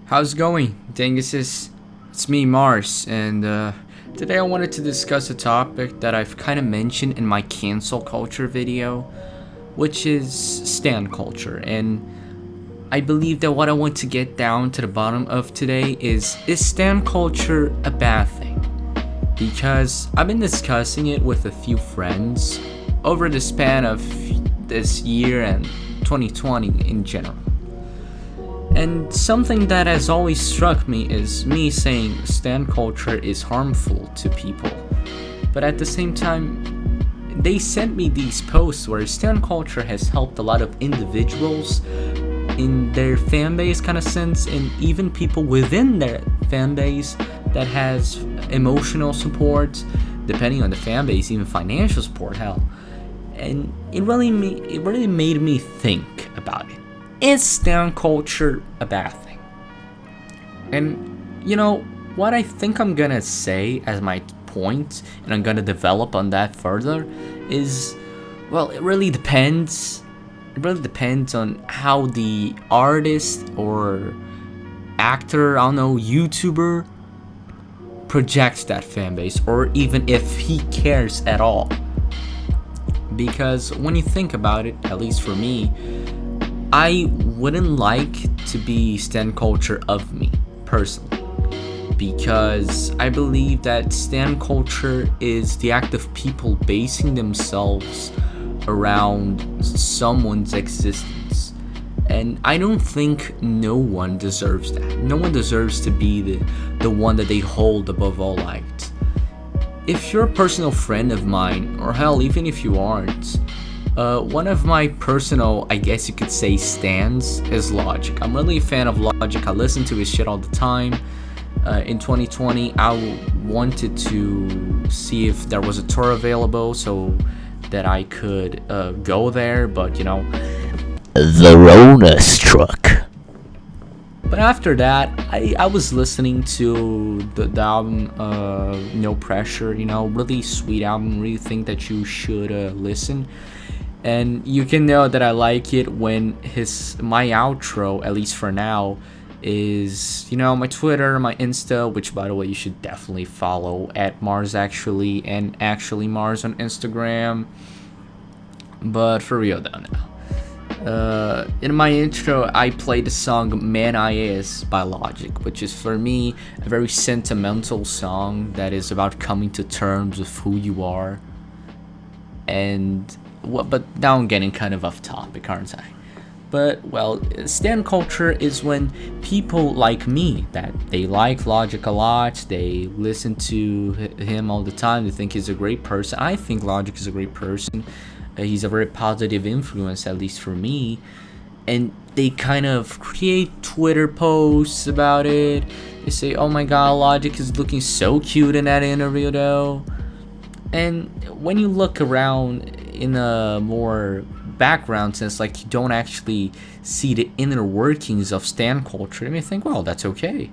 How's it going, Dinguses? It's me, Mars, and today I wanted to discuss a topic that I've kind of mentioned in my cancel culture video, which is stan culture. And I believe that what I want to get down to the bottom of today is stan culture a bad thing? Because I've been discussing it with a few friends over the span of this year and 2020 in general. And something that has always struck me is me saying stan culture is harmful to people. But at the same time, they sent me these posts where stan culture has helped a lot of individuals in their fan base kind of sense, and even people within their fan base that has emotional support, depending on the fan base, even financial support, hell. And it really made me think about it. Is stan culture a bad thing? And what I think I'm gonna say as my point, and I'm gonna develop on that further, is, well, it really depends. It really depends on how the artist or actor, I don't know, YouTuber projects that fan base, or even if he cares at all. Because when you think about it, at least for me, I wouldn't like to be stan culture of me, personally. Because I believe that stan culture is the act of people basing themselves around someone's existence. And I don't think no one deserves that. No one deserves to be the one that they hold above all light. If you're a personal friend of mine, or hell, even if you aren't, one of my personal, I guess you could say, stans is Logic. I'm really a fan of Logic. I listen to his shit all the time. In 2020, I wanted to see if there was a tour available so that I could go there, but the Rona struck. But after that, I was listening to the album No Pressure, really sweet album. Really think that you should listen. And you can know that I like it when my outro, at least for now, is my Twitter, my Insta, which by the way you should definitely follow at Mars actually, and actually Mars on Instagram. But for real though now. In my intro, I played the song Man I Is by Logic, which is for me a very sentimental song that is about coming to terms with who you are. And but now I'm getting kind of off topic, aren't I? But well, stan culture is when people like me, that they like Logic a lot, they listen to him all the time, they think he's a great person. I think Logic is a great person. He's a very positive influence, at least for me. And they kind of create Twitter posts about it. They say, oh my god, Logic is looking so cute in that interview though. And when you look around in a more background sense, like you don't actually see the inner workings of stan culture, you may think, well, that's okay.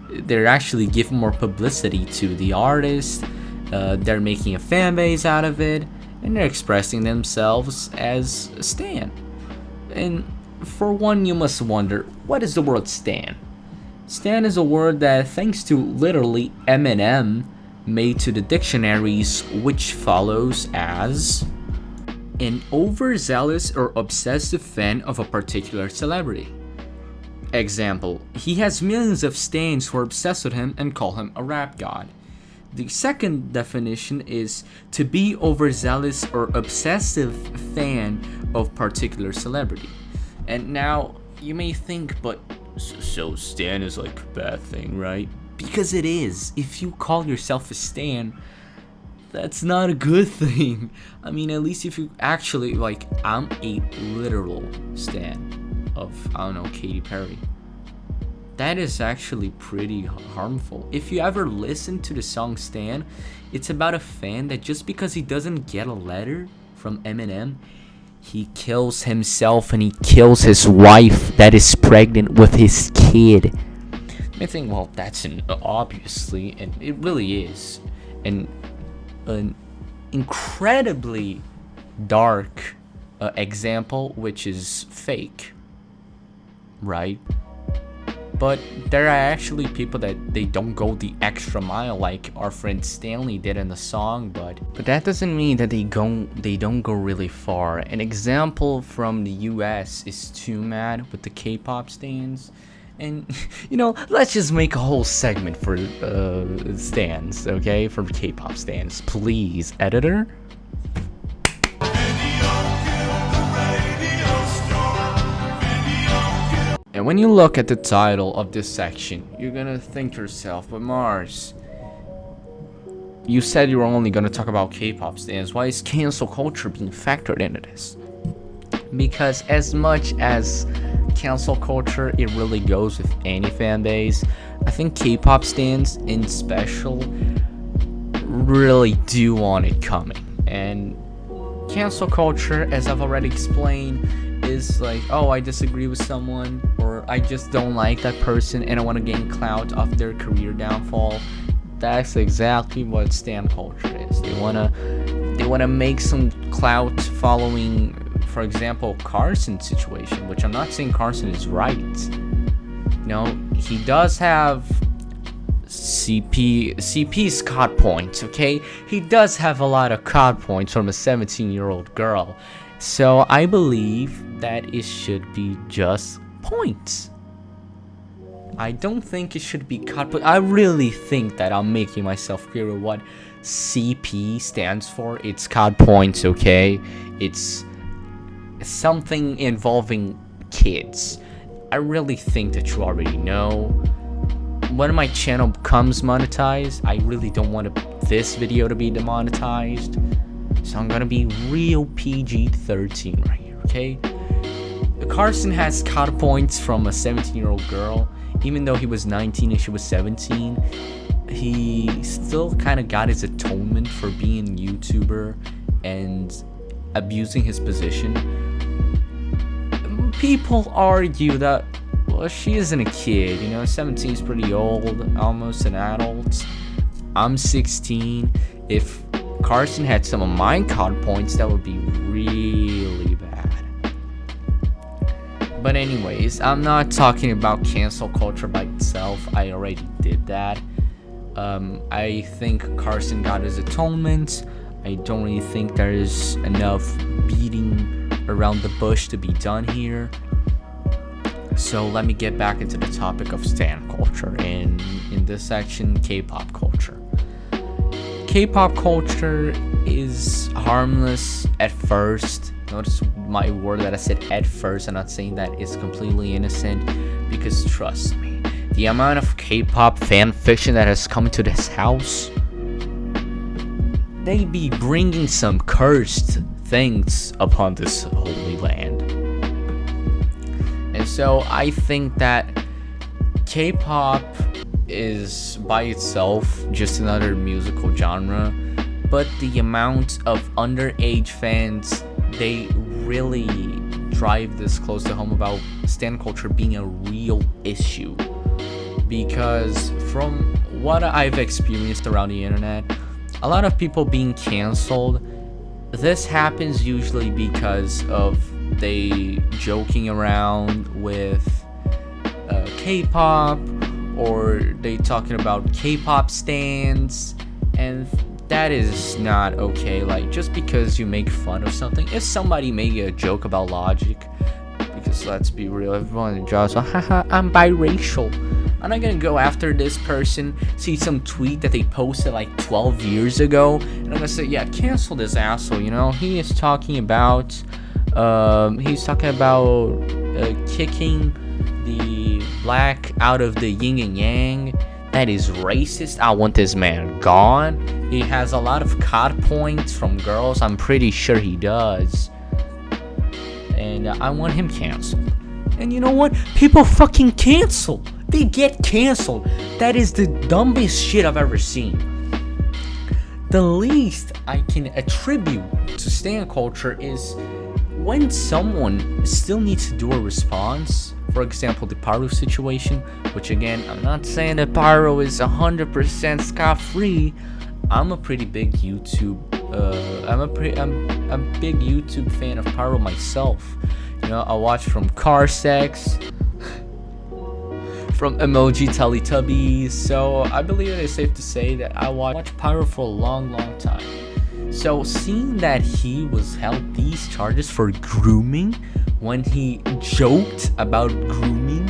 They're actually giving more publicity to the artist. They're making a fan base out of it, and they're expressing themselves as a stan. And for one, you must wonder, what is the word stan? Stan is a word that, thanks to literally Eminem, made to the dictionaries, which follows as an overzealous or obsessive fan of a particular celebrity. Example, he has millions of stans who are obsessed with him and call him a rap god. The second definition is to be overzealous or obsessive fan of particular celebrity. And now you may think, but so stan is like a bad thing, right? Because it is. If you call yourself a stan, that's not a good thing. I mean, at least if you actually, like, I'm a literal stan of, I don't know, Katy Perry. That is actually pretty harmful. If you ever listen to the song Stan, it's about a fan that just because he doesn't get a letter from Eminem, he kills himself and he kills his wife that is pregnant with his kid. I think, well, that's obviously, and it really is, an incredibly dark example, which is fake, right? But there are actually people that they don't go the extra mile like our friend Stanley did in the song, but that doesn't mean that they don't go really far. An example from the US is Too Mad with the K-pop stans. And let's just make a whole segment for stans, okay? For K-pop stans, please, editor. And when you look at the title of this section, you're gonna think to yourself, but Mars, you said you were only gonna talk about K-pop stans. Why is cancel culture being factored into this? Because as much as cancel culture, it really goes with any fan base, I think K-pop stans in special really do want it coming. And cancel culture, as I've already explained, is like, oh, I disagree with someone, or I just don't like that person and I want to gain clout off their career downfall. That's exactly what stan culture is. They wanna make some clout following, for example, Carson's situation, which I'm not saying Carson is right. He does have CP's COD points, okay? He does have a lot of COD points from a 17-year-old girl. So I believe that it should be just points. I don't think it should be COD, but I really think that I'm making myself clear with what CP stands for. It's COD points, okay? It's something involving kids. I really think that you already know. When my channel becomes monetized, I really don't want this video to be demonetized. So I'm gonna be real PG-13 right here, okay? Carson has COD points from a 17-year-old girl. Even though he was 19 and she was 17, he still kind of got his atonement for being a YouTuber and abusing his position. People argue that, well, she isn't a kid, 17 is pretty old, almost an adult. I'm 16. If Carson had some of my COD points, that would be really bad. But anyways, I'm not talking about cancel culture by itself. I already did that. I think Carson got his atonement. I don't really think there's enough beating around the bush to be done here. So let me get back into the topic of stan culture, and in this section, K-pop culture. K-pop culture is harmless at first. Notice my word that I said at first. I'm not saying that it's completely innocent, because trust me, the amount of K-pop fan fiction that has come into this house, they be bringing some cursed things upon this holy land. And so I think that K-pop is by itself just another musical genre, but the amount of underage fans, they really drive this close to home about stan culture being a real issue. Because from what I've experienced around the internet, a lot of people being canceled, this happens usually because of they joking around with K-pop, or they talking about K-pop stans, and that is not okay. Like, just because you make fun of something, if somebody made a joke about Logic, because let's be real, everyone in jobs, haha, I'm biracial, I'm not gonna go after this person, see some tweet that they posted like 12 years ago, and I'm gonna say, yeah, cancel this asshole, he is talking about kicking the black out of the yin and yang. That is racist. I want this man gone. He has a lot of COD points from girls. I'm pretty sure he does. And I want him canceled. And you know what? People fucking cancel. They get canceled. That is the dumbest shit I've ever seen. The least I can attribute to stan culture is when someone still needs to do a response. For example, the Pyro situation, which again, I'm not saying that Pyro is 100% scot-free. I'm a pretty big YouTube, I'm a big YouTube fan of Pyro myself. I watch from car sex. from emoji Teletubbies. So I believe it is safe to say that I watched Pyro for a long time. So seeing that he was held these charges for grooming when he joked about grooming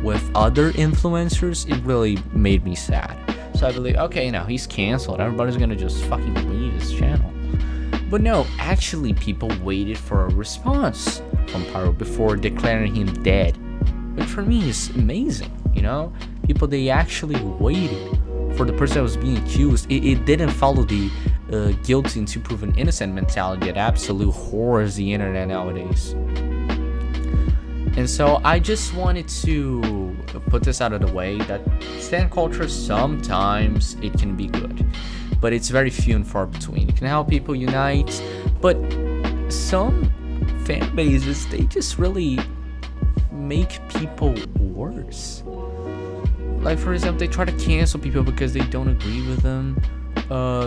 with other influencers, it really made me sad. So I believe, okay, now he's canceled. Everybody's gonna just fucking leave his channel. But no, actually people waited for a response from Pyro before declaring him dead. Which for me is amazing, you know? People, they actually waited for the person that was being accused. It didn't follow the guilty until proven innocent mentality that absolute horrors the internet nowadays. And so I just wanted to put this out of the way that stan culture, sometimes it can be good, but it's very few and far between. It can help people unite, but some fan bases, they just really make people worse. Like, for example, they try to cancel people because they don't agree with them.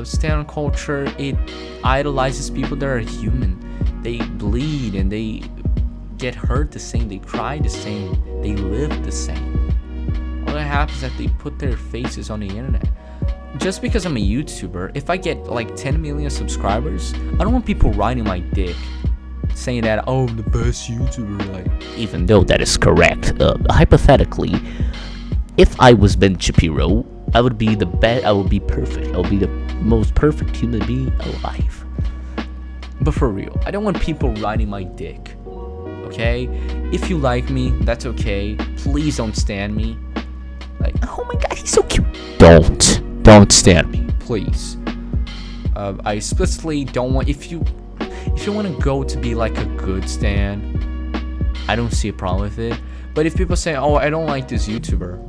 Stan culture, it idolizes people that are human. They bleed and they get hurt the same, they cry the same, they live the same. All that happens is that they put their faces on the internet. Just because I'm a YouTuber, if I get like 10 million subscribers, I don't want people riding my dick saying that, oh, I'm the best YouTuber. Like, even though that is correct, hypothetically, if I was Ben Shapiro, I would be the best. I would be perfect. I would be the most perfect human being alive. But for real, I don't want people riding my dick. Okay? If you like me, that's okay. Please don't stan me. Like, oh my god, he's so cute. Don't stan me, please. I explicitly don't want. If you want to go to be like a good stan, I don't see a problem with it. But if people say, oh, I don't like this YouTuber,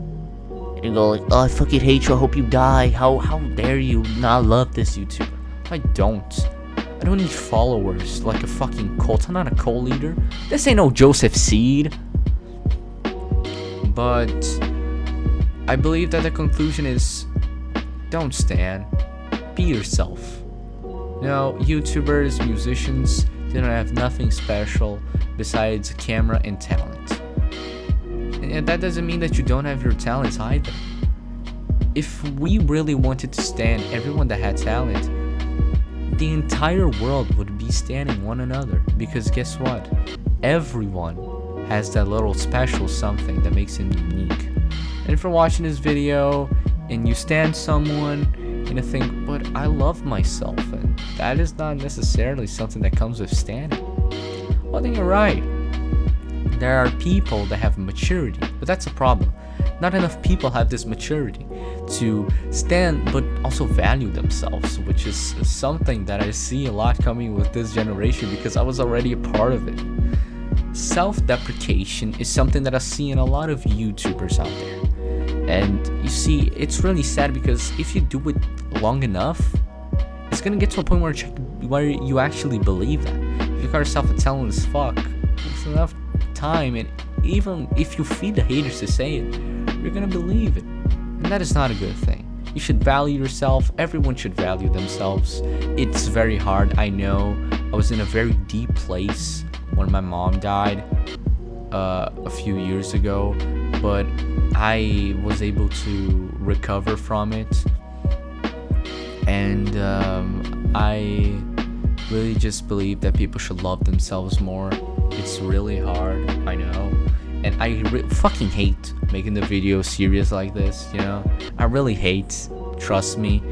and go like, oh, I fucking hate you, I hope you die. How dare you not love this YouTuber? I don't need followers like a fucking cult. I'm not a cult leader. This ain't no Joseph Seed. But I believe that the conclusion is, don't stan. Be yourself. You know, YouTubers, musicians, they don't have nothing special besides a camera and talent. And that doesn't mean that you don't have your talents either. If we really wanted to stan everyone that had talent, the entire world would be standing one another, because guess what? Everyone has that little special something that makes him unique. And if you're watching this video and you stand someone and you think, but I love myself, and that is not necessarily something that comes with standing, well, then you're right. There are people that have maturity, but that's a problem. Not enough people have this maturity to stand but also value themselves, which is something that I see a lot coming with this generation because I was already a part of it. Self-deprecation is something that I see in a lot of YouTubers out there. And you see, it's really sad because if you do it long enough, it's gonna get to a point where you actually believe that. If you call yourself a talented as fuck, it's enough time, and even if you feed the haters to say it, you're gonna believe it. And that is not a good thing. You should value yourself. Everyone should value themselves. It's very hard, I know. I was in a very deep place when my mom died a few years ago, but I was able to recover from it. And I really just believe that people should love themselves more. It's really hard, I know. And I fucking hate making the video serious like this, you know? I really hate, trust me.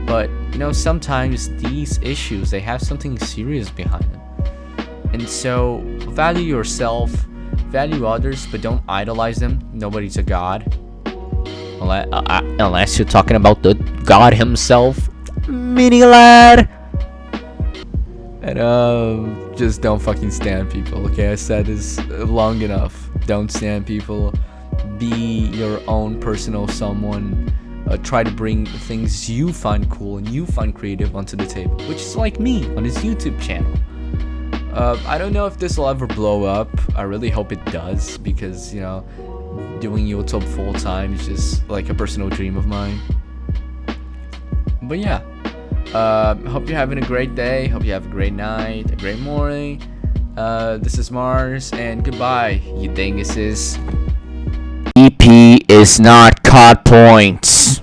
But, you know, sometimes these issues, they have something serious behind them. And so, value yourself, value others, but don't idolize them. Nobody's a god. Unless you're talking about the god himself, mini lad. And just don't fucking stan people, okay? I said this long enough. Don't stan people. Be your own personal someone. Try to bring things you find cool and you find creative onto the table, which is like me on this YouTube channel. I don't know if this will ever blow up. I really hope it does, because, you know, doing YouTube full time is just like a personal dream of mine. But yeah, hope you're having a great day. Hope you have a great night, a great morning. This is Mars, and goodbye, you dinguses. EP. is not caught points.